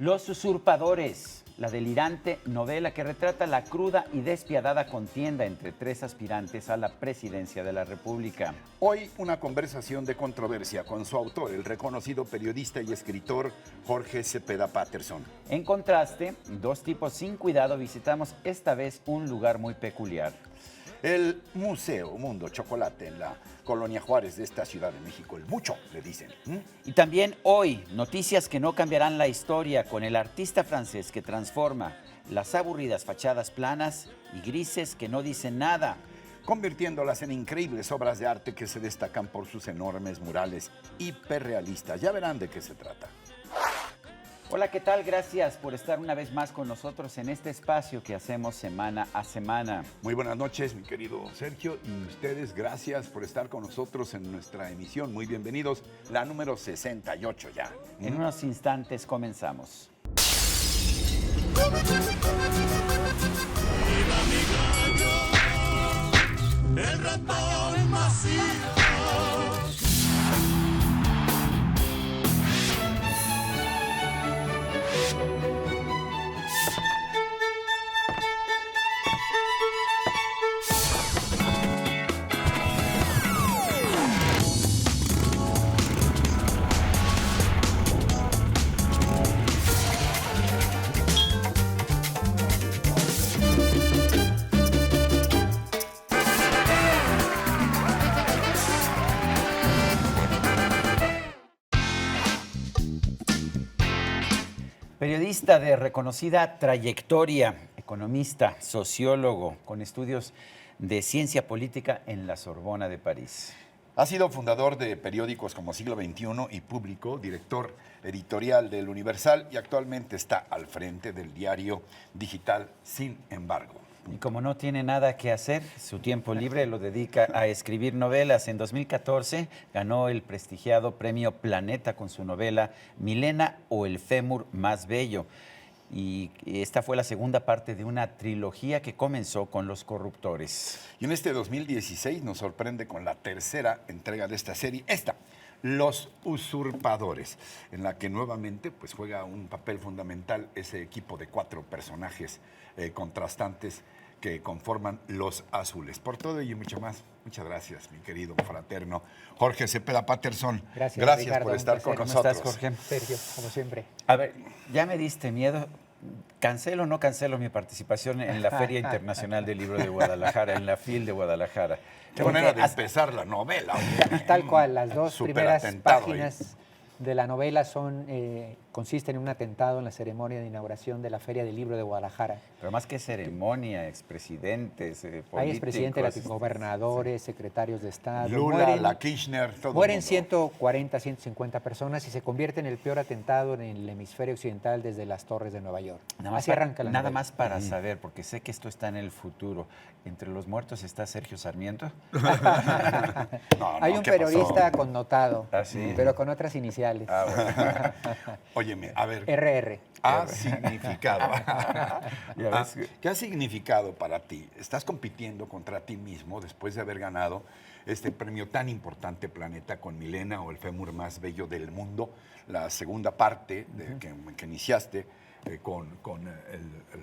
Los usurpadores, la delirante novela que retrata la cruda y despiadada contienda entre tres aspirantes a la presidencia de la República. Hoy una conversación de controversia con su autor, el reconocido periodista y escritor Jorge Cepeda Patterson. En contraste, dos tipos sin cuidado visitamos esta vez un lugar muy peculiar. El Museo Mundo Chocolate en la Colonia Juárez de esta Ciudad de México. El Mucho, le dicen. Y también hoy, noticias que no cambiarán la historia con el artista francés que transforma las aburridas fachadas planas y grises que no dicen nada, convirtiéndolas en increíbles obras de arte que se destacan por sus enormes murales hiperrealistas. Ya verán de qué se trata. Hola, ¿qué tal? Gracias por estar una vez más con nosotros en este espacio que hacemos semana a semana. Muy buenas noches, mi querido Sergio, y ustedes, gracias por estar con nosotros en nuestra emisión. Muy bienvenidos, la número 68 ya. En unos instantes comenzamos. El ratón macizo. Periodista de reconocida trayectoria, economista, sociólogo, con estudios de ciencia política en la Sorbona de París. Ha sido fundador de periódicos como Siglo XXI y Público, director editorial del Universal y actualmente está al frente del diario digital Sin Embargo. Y como no tiene nada que hacer, su tiempo libre lo dedica a escribir novelas. En 2014 ganó el prestigiado premio Planeta con su novela Milena o el fémur más bello. Y esta fue la segunda parte de una trilogía que comenzó con Los corruptores. Y en este 2016 nos sorprende con la tercera entrega de esta serie, Los usurpadores, en la que nuevamente pues, juega un papel fundamental ese equipo de 4 personajes contrastantes que conforman Los Azules. Por todo ello y mucho más, muchas gracias, mi querido fraterno Jorge Cepeda Patterson. Gracias Ricardo, por estar con ¿Cómo nosotros. estás, Jorge? Sergio, como siempre. A ver, ya me diste miedo. ¿Cancelo o no cancelo mi participación en la Feria Internacional del Libro de Guadalajara, en la FIL de Guadalajara? Qué manera de empezar la novela. Tal cual, las dos primeras páginas ahí de la novela consisten en un atentado en la ceremonia de inauguración de la Feria del Libro de Guadalajara. Pero más que ceremonia, expresidentes, políticos. Hay expresidentes, gobernadores, secretarios de Estado. Lula, la Kirchner, todo mueren el mundo. 140, 150 personas y se convierte en el peor atentado en el hemisferio occidental desde las Torres de Nueva York. Así arranca la novela. Nada más para saber, porque sé que esto está en el futuro. ¿Entre los muertos está Sergio Sarmiento? Hay un periodista connotado, ¿sí? pero con otras iniciales. Bueno. Óyeme, a ver. RR. Ha significado. Ya ves. ¿Qué ha significado para ti? Estás compitiendo contra ti mismo después de haber ganado este premio tan importante, Planeta, con Milena o el fémur más bello del mundo, la segunda parte que iniciaste con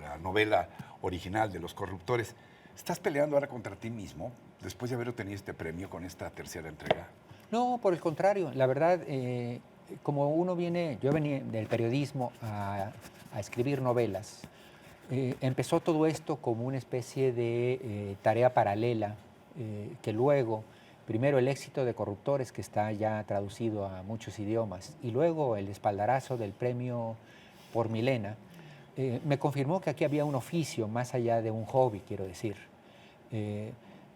la novela original de Los corruptores. ¿Estás peleando ahora contra ti mismo después de haber obtenido este premio con esta tercera entrega? No, por el contrario. La verdad, como yo venía del periodismo a escribir novelas. Empezó todo esto como una especie de tarea paralela que luego, primero el éxito de Corruptores, que está ya traducido a muchos idiomas, y luego el espaldarazo del premio por Milena, me confirmó que aquí había un oficio más allá de un hobby, quiero decir.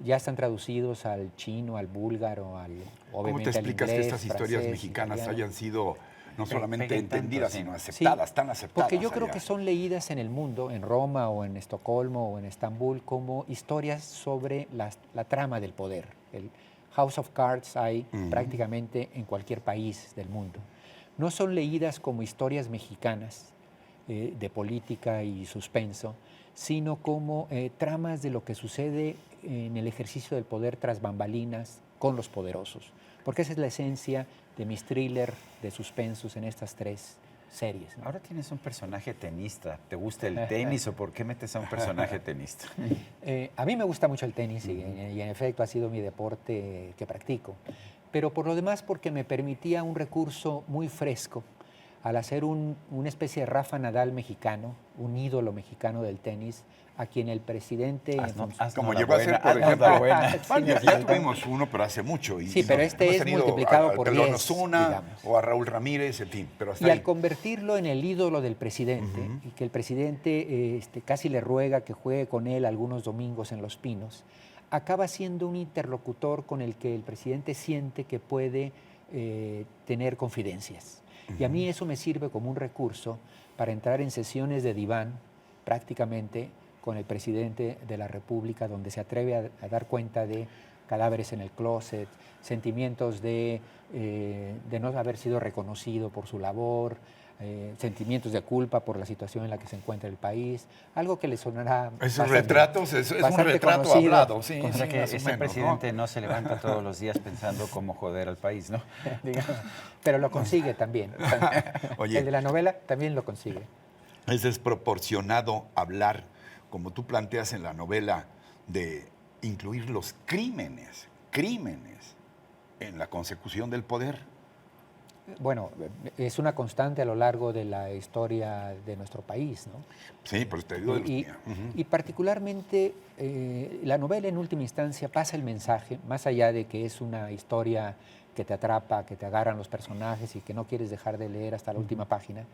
Ya están traducidos al chino, al búlgaro, obviamente ¿Cómo te explicas al inglés, que estas historias francés, mexicanas italiano. hayan sido no solamente Peguen entendidas, tanto, sino sí. aceptadas, tan aceptadas? Porque yo creo allá? que son leídas en el mundo, en Roma o en Estocolmo o en Estambul, como historias sobre la trama del poder. El House of Cards hay prácticamente en cualquier país del mundo. No son leídas como historias mexicanas de política y suspenso, sino como tramas de lo que sucede en el ejercicio del poder tras bambalinas con los poderosos. Porque esa es la esencia de mis thrillers de suspensos en estas 3 series, ¿no? Ahora tienes un personaje tenista. ¿Te gusta el tenis o por qué metes a un personaje tenista? A mí me gusta mucho el tenis y en efecto ha sido mi deporte que practico, pero por lo demás porque me permitía un recurso muy fresco al hacer una especie de Rafa Nadal mexicano, un ídolo mexicano del tenis, a quien el presidente... Como llegó a ser, por haznos ejemplo, la buena. bueno, ya tuvimos uno, pero hace mucho. Y Sí, pero este hemos es tenido multiplicado al por Pelón 10, Osuna, digamos. o a Raúl Ramírez, en fin. Pero hasta Y ahí. al convertirlo en el ídolo del presidente, y que el presidente casi le ruega que juegue con él algunos domingos en Los Pinos, acaba siendo un interlocutor con el que el presidente siente que puede tener confidencias. Y a mí eso me sirve como un recurso para entrar en sesiones de diván, prácticamente, con el presidente de la República, donde se atreve a dar cuenta de cadáveres en el closet, sentimientos de no haber sido reconocido por su labor, sentimientos de culpa por la situación en la que se encuentra el país, algo que le sonará Esos retratos, es un bastante retrato conocido. hablado, sí. O sea que más o ese menos, presidente ¿no? se levanta todos los días pensando cómo joder al país, ¿no? Digamos, pero lo consigue también. Oye. El de la novela también lo consigue. Es desproporcionado hablar, como tú planteas en la novela, de incluir los crímenes en la consecución del poder. Bueno, es una constante a lo largo de la historia de nuestro país, ¿no? Sí, pero te digo de los míos. Y particularmente la novela en última instancia pasa el mensaje, más allá de que es una historia que te atrapa, que te agarran los personajes y que no quieres dejar de leer hasta la última página.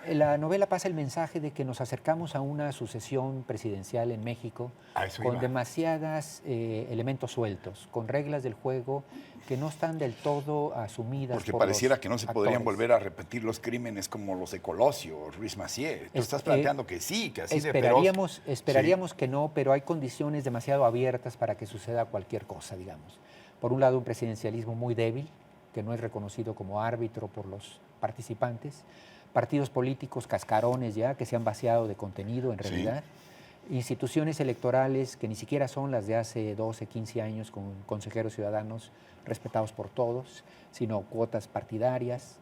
La novela pasa el mensaje de que nos acercamos a una sucesión presidencial en México con demasiados elementos sueltos, con reglas del juego que no están del todo asumidas. Porque por pareciera los que no se actores. podrían volver a repetir los crímenes como los de Colosio o Ruiz Massieu. Tú estás planteando que sí, que así de feroz. Esperaríamos que no, pero hay condiciones demasiado abiertas para que suceda cualquier cosa, digamos. Por un lado, un presidencialismo muy débil, que no es reconocido como árbitro por los participantes. Partidos políticos cascarones ya, que se han vaciado de contenido en realidad. Instituciones electorales que ni siquiera son las de hace 12, 15 años, con consejeros ciudadanos respetados por todos, sino cuotas partidarias,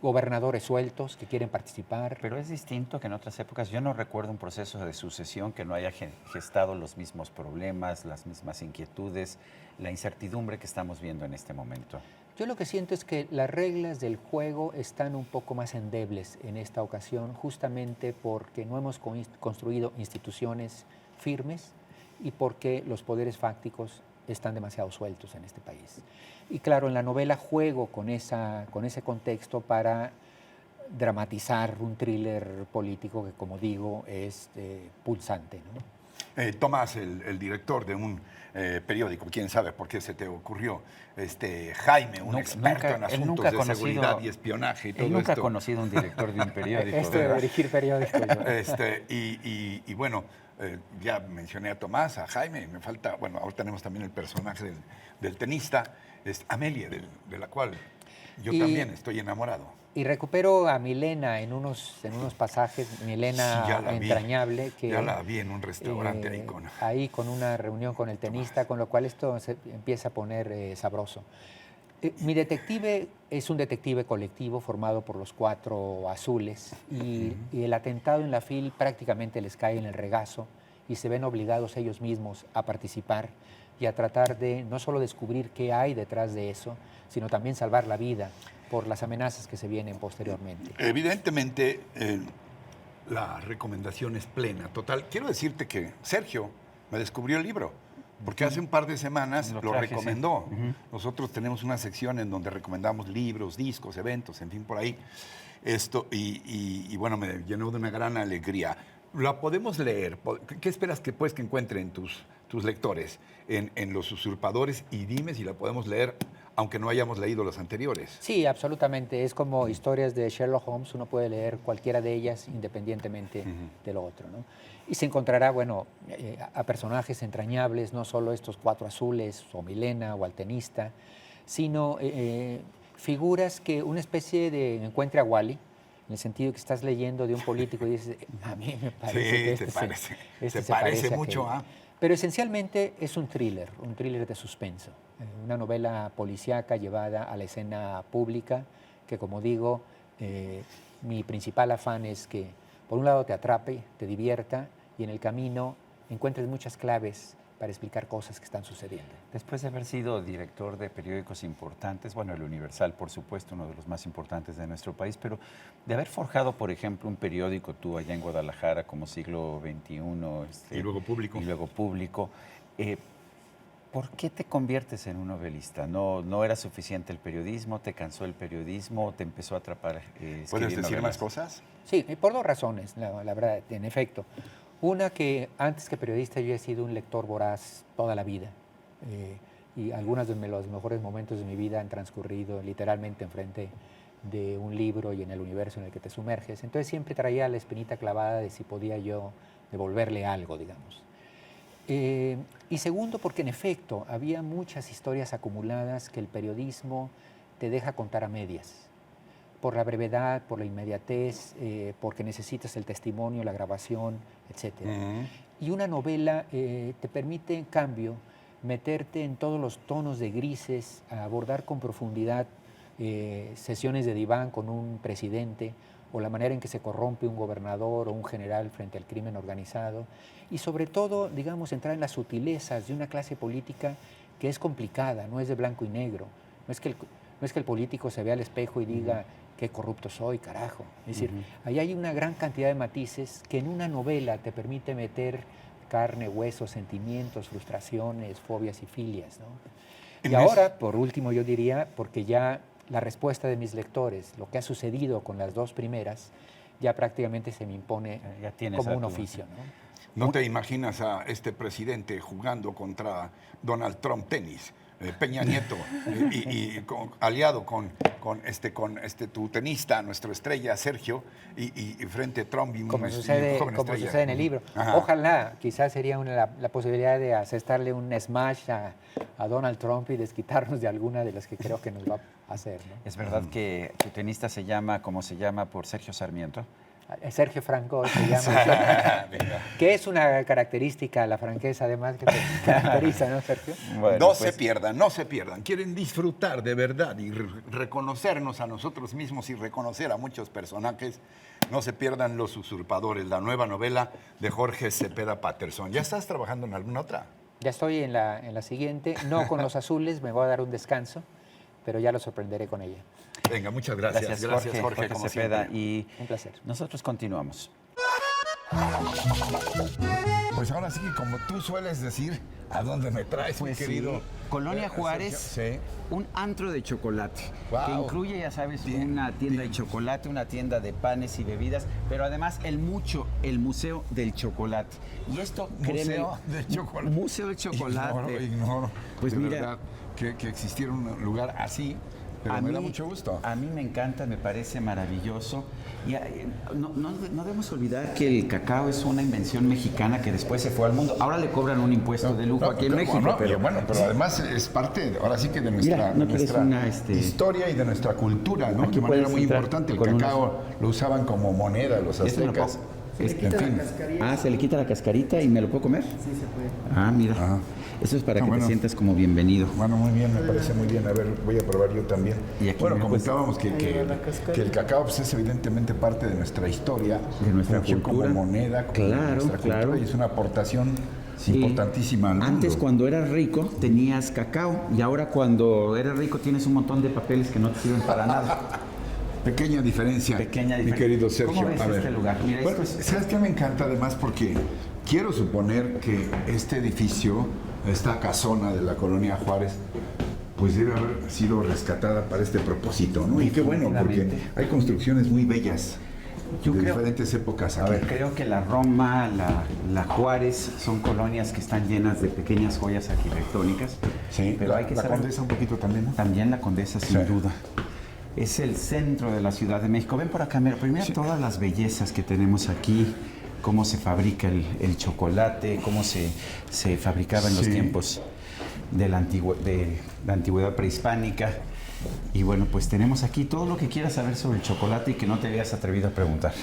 gobernadores sueltos que quieren participar. Pero es distinto que en otras épocas. Yo no recuerdo un proceso de sucesión que no haya gestado los mismos problemas, las mismas inquietudes, la incertidumbre que estamos viendo en este momento. Yo lo que siento es que las reglas del juego están un poco más endebles en esta ocasión, justamente porque no hemos construido instituciones firmes y porque los poderes fácticos están demasiado sueltos en este país. Y claro, en la novela juego con ese contexto para dramatizar un thriller político que, como digo, es pulsante, ¿no? Tomás, el director de un periódico, quién sabe por qué se te ocurrió, Jaime, un experto en asuntos de seguridad y espionaje y todo nunca esto. ha conocido un director de un periódico. De dirigir periódicos. Y bueno, ya mencioné a Tomás, a Jaime, y me falta, bueno, ahora tenemos también el personaje del tenista, es Amelia, de la cual yo también estoy enamorado. Y recupero a Milena en unos pasajes, Milena Sí, ya la entrañable. Que, ya la vi en un restaurante ahí con una reunión con el tenista, con lo cual esto se empieza a poner sabroso. Mi detective es un detective colectivo formado por los 4 azules y el atentado en la FIL prácticamente les cae en el regazo y se ven obligados ellos mismos a participar y a tratar de no solo descubrir qué hay detrás de eso, sino también salvar la vida por las amenazas que se vienen posteriormente. Evidentemente, la recomendación es plena, total. Quiero decirte que Sergio me descubrió el libro, porque hace un par de semanas lo recomendó. Sí. Nosotros tenemos una sección en donde recomendamos libros, discos, eventos, en fin, por ahí. Y bueno, me llenó de una gran alegría. ¿La podemos leer? ¿Qué esperas que encuentren tus lectores en Los Usurpadores? Y dime si la podemos leer, aunque no hayamos leído los anteriores. Sí, absolutamente. Es como historias de Sherlock Holmes. Uno puede leer cualquiera de ellas independientemente de lo otro, ¿no? Y se encontrará, bueno, a personajes entrañables, no solo estos 4 azules, o Milena, o al tenista, sino figuras que una especie de encuentre a Wally, en el sentido que estás leyendo de un político y dices, a mí me parece que se parece mucho a... Pero esencialmente es un thriller de suspenso, una novela policíaca llevada a la escena pública que, como digo, mi principal afán es que, por un lado, te atrape, te divierta y en el camino encuentres muchas claves para explicar cosas que están sucediendo. Después de haber sido director de periódicos importantes, bueno, el Universal, por supuesto, uno de los más importantes de nuestro país, pero de haber forjado, por ejemplo, un periódico tú allá en Guadalajara como Siglo XXI. Y luego Público. Y luego Público. ¿Por qué te conviertes en un novelista? ¿No era suficiente el periodismo? ¿Te cansó el periodismo? ¿Te empezó a atrapar escribir ¿Puedes decir novelas? más cosas? Sí, por dos razones, la verdad, en efecto. Una, que antes que periodista yo he sido un lector voraz toda la vida. Y algunos de los mejores momentos de mi vida han transcurrido literalmente enfrente de un libro y en el universo en el que te sumerges. Entonces siempre traía la espinita clavada de si podía yo devolverle algo, digamos. Y segundo, porque en efecto había muchas historias acumuladas que el periodismo te deja contar a medias. Por la brevedad, por la inmediatez, porque necesitas el testimonio, la grabación, etc. Y una novela te permite, en cambio, meterte en todos los tonos de grises, a abordar con profundidad sesiones de diván con un presidente, o la manera en que se corrompe un gobernador o un general frente al crimen organizado, y sobre todo, digamos, entrar en las sutilezas de una clase política que es complicada, no es de blanco y negro, no es que el político se vea al espejo y diga qué corrupto soy, carajo. Es decir, ahí hay una gran cantidad de matices que en una novela te permite meter carne, huesos, sentimientos, frustraciones, fobias y filias, ¿no? Y ahora, por último, yo diría, porque ya la respuesta de mis lectores, lo que ha sucedido con las dos primeras, ya prácticamente se me impone como un oficio, ¿no? ¿No te imaginas a este presidente jugando contra Donald Trump tenis? Peña Nieto aliado con tu tenista, nuestro estrella Sergio, y frente a Trump y como un sucede, joven como estrella. sucede en el libro. Ajá. Ojalá, quizás sería la posibilidad de asestarle un smash a Donald Trump y desquitarnos de alguna de las que creo que nos va a hacer, ¿no? ¿Es verdad que tu tenista se llama, como se llama, por Sergio Sarmiento? Sergio Franco se llama, que es una característica, la franqueza además que te caracteriza, ¿no, Sergio? Bueno, No se pierdan. Quieren disfrutar de verdad y reconocernos a nosotros mismos y reconocer a muchos personajes. No se pierdan Los Usurpadores, la nueva novela de Jorge Cepeda Patterson. ¿Ya estás trabajando en alguna otra? Ya estoy en la siguiente, no con Los Azules, me voy a dar un descanso, pero ya lo sorprenderé con ella. Venga, muchas gracias. Gracias, Jorge, como Cepeda. siempre. Y Un placer. nosotros continuamos. Pues ahora sí que como tú sueles decir, ¿a dónde me traes, mi querido? Colonia Juárez, Sí. un antro de chocolate, Wow. que incluye, ya sabes, Bien, una tienda bien. de chocolate, una tienda de panes y bebidas, pero además el Museo del Chocolate. Y esto, créeme, Museo del Chocolate. Museo del Chocolate. Ignoro. Pues de mira, verdad, que existiera un lugar así, pero me da mucho gusto. A mí me encanta, me parece maravilloso. Y no debemos olvidar que el cacao es una invención mexicana que después se fue al mundo. Ahora le cobran un impuesto de lujo aquí en México. Pero además es parte, ahora sí que de nuestra, Mira, ¿no quieres una, historia y de nuestra cultura, ¿no? Aquí De manera puedes muy entrar importante. El con cacao lo usaban como moneda los ¿Este lo aztecas. puedo- En fin. se le quita la cascarita y me lo puedo comer. Sí, se puede. Ah, mira. Ajá. Eso es para que bueno. te sientas como bienvenido. Bueno, muy bien, me parece muy bien. A ver, voy a probar yo también. Y aquí Bueno, me comentábamos que el cacao pues, es evidentemente parte de nuestra historia. De nuestra fungió cultura. como moneda, como Claro, nuestra cultura, claro. y es una aportación Sí. importantísima al mundo. Antes, cuando eras rico, tenías cacao. Y ahora, cuando eres rico, tienes un montón de papeles que no te sirven para nada. Pequeña diferencia, Pequeña mi diferencia. querido Sergio. ¿Cómo ves A ver. este lugar? Mira, Bueno, esto es- ¿sabes qué me encanta además? Porque quiero suponer que este edificio, esta casona de la colonia Juárez, pues debe haber sido rescatada para este propósito, ¿no? Y qué bueno, porque Definitivamente. hay construcciones muy bellas Yo de creo- diferentes épocas A aquí. ver, creo que la Roma, la Juárez, son colonias que están llenas de pequeñas joyas arquitectónicas. Sí, pero hay que la saber- Condesa un poquito también, ¿no? También la Condesa, sin Sí. duda. Es el centro de la Ciudad de México. Ven por acá, mira, primero todas las bellezas que tenemos aquí, cómo se fabrica el chocolate, cómo se fabricaba en los Sí. tiempos de la antigüedad prehispánica. Y bueno, pues tenemos aquí todo lo que quieras saber sobre el chocolate y que no te habías atrevido a preguntar.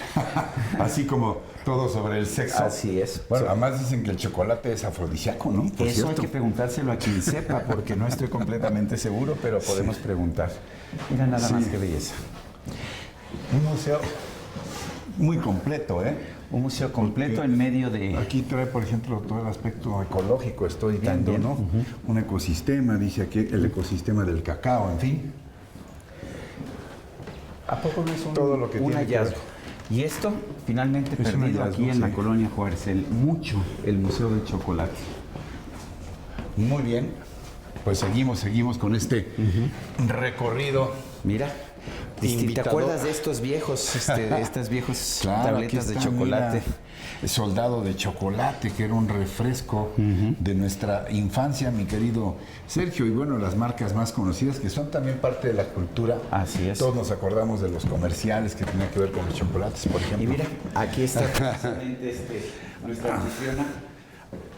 Así como todo sobre el sexo. Así es. Bueno, además dicen que el chocolate es afrodisíaco, ¿no? Por Eso hay cierto. que preguntárselo a quien sepa, porque no estoy completamente seguro, pero podemos preguntar. Mira nada más qué belleza. Un museo muy completo, ¿eh? Un museo completo Porque en medio de... Aquí trae, por ejemplo, todo el aspecto ecológico, estoy viendo, También, ¿no? Un ecosistema, dice aquí el ecosistema del cacao, en fin. ¿A poco no es Todo lo que un tiene que hallazgo? Y esto, finalmente Es un perdido hallazgo, aquí en la sí. Colonia Juárez, el Museo del Chocolate. Muy bien, pues seguimos con este recorrido. Mira, ¿te Invitado. acuerdas de estos viejos, estas viejos Claro, aquí tabletas de está, chocolate? mira, Soldado de chocolate, que era un refresco de nuestra infancia, mi querido Sergio. Y bueno, las marcas más conocidas que son también parte de la cultura. Así es. Todos nos acordamos de los comerciales que tenían que ver con los chocolates, por ejemplo. Y mira, aquí está precisamente nuestra anfitriona,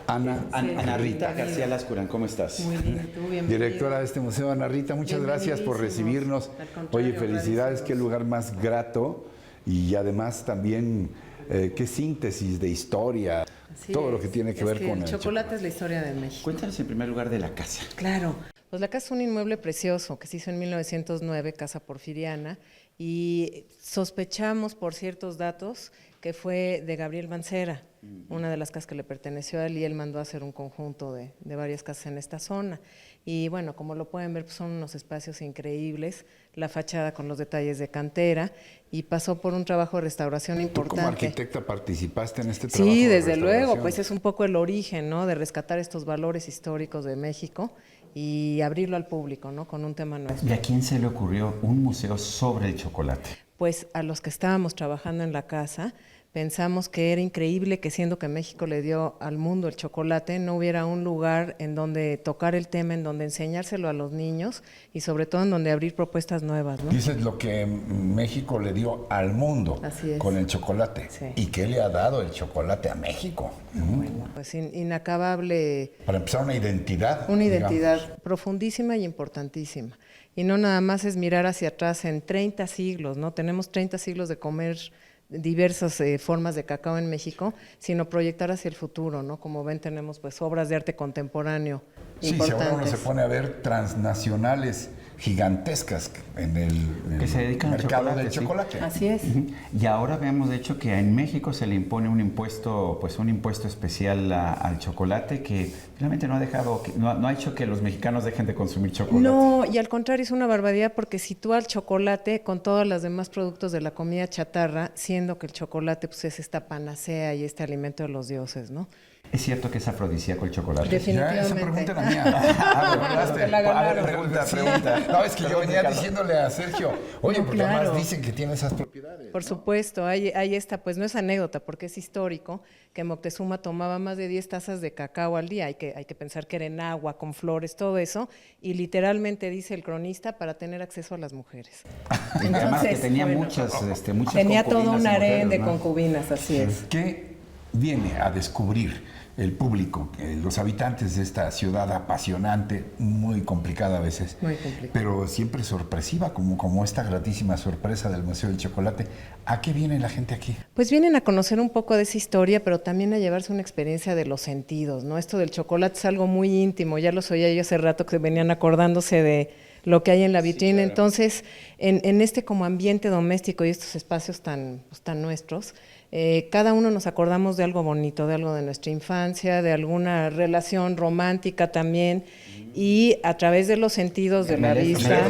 Ana Rita García Lascurán. ¿Cómo estás? Muy bien, tú bienvenido. Directora de este museo, Ana Rita, muchas gracias por recibirnos. Al contrario, Oye, felicidades, agradecidos. qué lugar más grato y además también qué síntesis de historia, Así todo lo es. que tiene que Es ver con el el chocolate es la historia de México. Cuéntanos en primer lugar de la casa. Claro. Pues la casa es un inmueble precioso que se hizo en 1909, Casa Porfiriana, y sospechamos por ciertos datos que fue de Gabriel Mancera, una de las casas que le perteneció a él, y él mandó a hacer un conjunto de varias casas en esta zona. Y bueno, como lo pueden ver, pues son unos espacios increíbles, la fachada con los detalles de cantera, y pasó por un trabajo de restauración Tú importante. como arquitecta participaste en este trabajo Sí, de desde luego, restauración. pues es un poco el origen, ¿no? De rescatar estos valores históricos de México y abrirlo al público, ¿no? Con un tema nuestro. ¿Y a quién se le ocurrió un museo sobre el chocolate? Pues a los que estábamos trabajando en la casa, pensamos que era increíble que siendo que México le dio al mundo el chocolate, no hubiera un lugar en donde tocar el tema, en donde enseñárselo a los niños y sobre todo en donde abrir propuestas nuevas, ¿no? Dices lo que México le dio al mundo Así es. con el chocolate. Sí. ¿Y qué le ha dado el chocolate a México? Pues inacabable. Para empezar, una identidad. Una digamos. identidad profundísima y importantísima. Y no nada más es mirar hacia atrás en 30 siglos, ¿no? Tenemos 30 siglos de comer diversas formas de cacao en México, sino proyectar hacia el futuro, ¿no? Como ven, tenemos pues obras de arte contemporáneo Sí, si ahora uno importantes. se pone a ver transnacionales gigantescas en el Que se dedican al mercado chocolate, del sí. chocolate. Así es. Y ahora vemos, de hecho, que en México se le impone un impuesto especial al chocolate que finalmente no ha dejado, no ha hecho que los mexicanos dejen de consumir chocolate. No, y al contrario es una barbaridad porque sitúa el chocolate con todos los demás productos de la comida chatarra, siendo que el chocolate pues es esta panacea y este alimento de los dioses, ¿no? ¿Es cierto que es afrodisíaco el chocolate? Definitivamente. Ya, esa pregunta era mía. Te la ganaron. A ver, pregunta. No, es que yo venía diciéndole a Sergio, oye, No, porque claro. además dicen que tiene esas propiedades. Por supuesto, hay esta, pues no es anécdota, porque es histórico, que Moctezuma tomaba más de 10 tazas de cacao al día, hay que pensar que era en agua, con flores, todo eso, y literalmente dice el cronista, para tener acceso a las mujeres. Además que tenía bueno, muchas tenía todo concubinas un y harén mujeres, de ¿no? concubinas, así es. ¿Qué viene a descubrir el público, los habitantes de esta ciudad apasionante, muy complicada a veces, Muy complicada. pero siempre sorpresiva, como esta gratísima sorpresa del Museo del Chocolate? ¿A qué viene la gente aquí? Pues vienen a conocer un poco de esa historia, pero también a llevarse una experiencia de los sentidos, ¿no? Esto del chocolate es algo muy íntimo, ya los oía yo hace rato que venían acordándose de lo que hay en la vitrina. Claro. Entonces, en este como ambiente doméstico y estos espacios tan nuestros, cada uno nos acordamos de algo bonito, de algo de nuestra infancia, de alguna relación romántica también, y a través de los sentidos de la vista.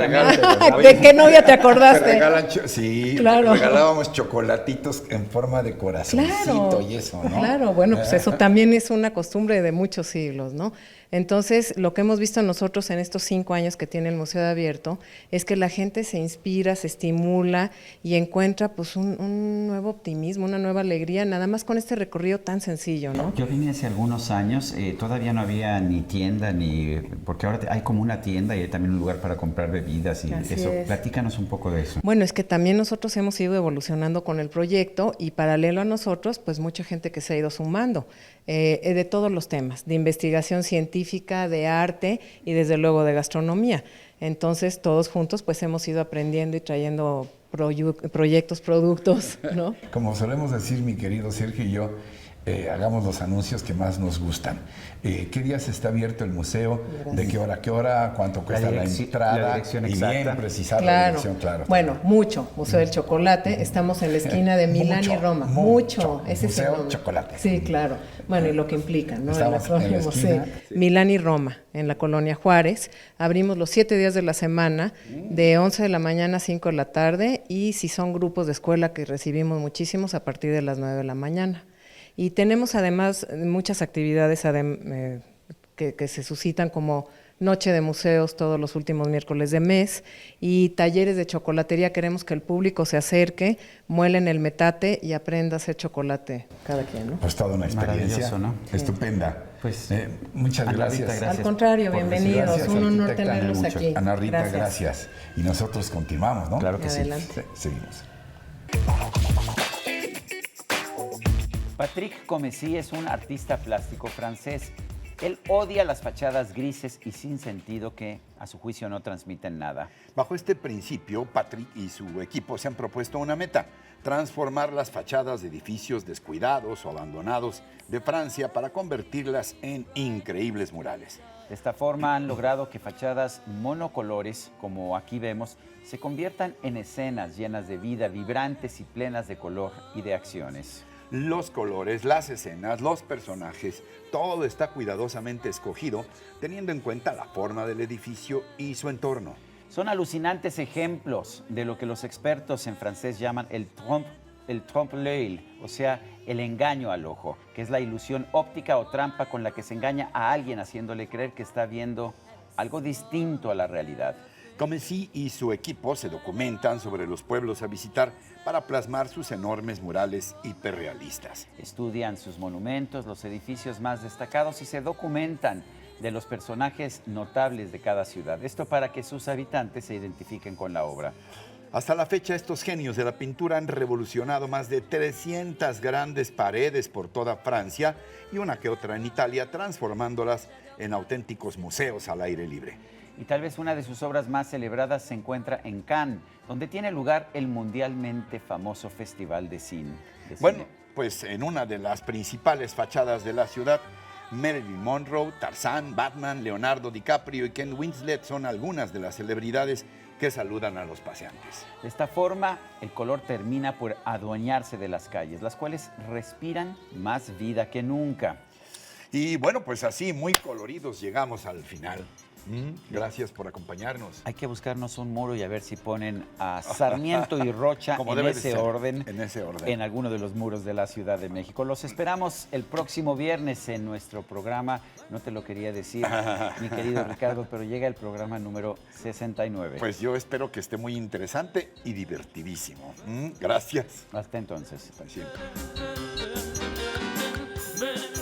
¿De qué novia te acordaste? Sí, claro. Regalábamos chocolatitos en forma de corazoncito y eso, ¿no? Claro, bueno, pues eso también es una costumbre de muchos siglos, ¿no? Entonces, lo que hemos visto nosotros en estos 5 años que tiene el Museo de Abierto es que la gente se inspira, se estimula y encuentra pues un nuevo optimismo, una nueva alegría, nada más con este recorrido tan sencillo, ¿no? Yo vine hace algunos años, todavía no había ni tienda, porque ahora hay como una tienda y hay también un lugar para comprar bebidas y Así eso. es. Platícanos un poco de eso. Bueno, es que también nosotros hemos ido evolucionando con el proyecto y paralelo a nosotros, pues mucha gente que se ha ido sumando. De todos los temas, de investigación científica, de arte y desde luego de gastronomía. Entonces, todos juntos pues hemos ido aprendiendo y trayendo proyectos, productos, ¿no? Como solemos decir mi querido Sergio y yo, hagamos los anuncios que más nos gustan. ¿Qué días está abierto el museo? ¿De qué hora a qué hora? ¿Cuánto cuesta la entrada? La dirección y exacta. bien precisar la Claro. dirección, claro. Bueno, mucho. Museo del Chocolate. Estamos en la esquina de Milán y Roma. Mucho. Ese es el Museo nombre. Chocolate. Sí, claro. Bueno, y lo que implica, ¿no? Estamos El acrónimo, en la esquina. sí. Milán y Roma, en la colonia Juárez. Abrimos los 7 días de la semana, de 11 de la mañana a 5 de la tarde, y si son grupos de escuela, que recibimos muchísimos, a partir de las 9 de la mañana. Y tenemos además muchas actividades que se suscitan, como Noche de Museos todos los últimos miércoles de mes, y talleres de chocolatería. Queremos que el público se acerque, muelen el metate y aprenda a hacer chocolate cada quien, ¿no? Pues toda una experiencia Maravilloso, ¿no? Estupenda. Pues, muchas Ana Rita, gracias. gracias. Al contrario, por bienvenidos. gracias, Un honor arquitecta. tenerlos aquí. Ana Rita, gracias. Y nosotros continuamos, ¿no? Claro que sí. Adelante. Seguimos. Patrick Comessi es un artista plástico francés. Él odia las fachadas grises y sin sentido que, a su juicio, no transmiten nada. Bajo este principio, Patrick y su equipo se han propuesto una meta: transformar las fachadas de edificios descuidados o abandonados de Francia para convertirlas en increíbles murales. De esta forma han logrado que fachadas monocolores, como aquí vemos, se conviertan en escenas llenas de vida, vibrantes y plenas de color y de acciones. Los colores, las escenas, los personajes, todo está cuidadosamente escogido, teniendo en cuenta la forma del edificio y su entorno. Son alucinantes ejemplos de lo que los expertos en francés llaman el trompe-l'œil, o sea, el engaño al ojo, que es la ilusión óptica o trampa con la que se engaña a alguien haciéndole creer que está viendo algo distinto a la realidad. Comessi y su equipo se documentan sobre los pueblos a visitar para plasmar sus enormes murales hiperrealistas. Estudian sus monumentos, los edificios más destacados y se documentan de los personajes notables de cada ciudad. Esto para que sus habitantes se identifiquen con la obra. Hasta la fecha, estos genios de la pintura han revolucionado más de 300 grandes paredes por toda Francia y una que otra en Italia, transformándolas en auténticos museos al aire libre. Y tal vez una de sus obras más celebradas se encuentra en Cannes, donde tiene lugar el mundialmente famoso Festival de Cine. Bueno, pues en una de las principales fachadas de la ciudad, Marilyn Monroe, Tarzán, Batman, Leonardo DiCaprio y Ken Winslet son algunas de las celebridades que saludan a los paseantes. De esta forma, el color termina por adueñarse de las calles, las cuales respiran más vida que nunca. Y bueno, pues así, muy coloridos, llegamos al final. Gracias por acompañarnos. Hay que buscarnos un muro y a ver si ponen a Sarmiento y Rocha Como en debe de ese ser, orden, en ese orden. en alguno de los muros de la Ciudad de México. Los esperamos el próximo viernes en nuestro programa. No te lo quería decir, mi querido Ricardo, pero llega el programa número 69. Pues yo espero que esté muy interesante y divertidísimo. Gracias. Hasta entonces. Hasta siempre. Ven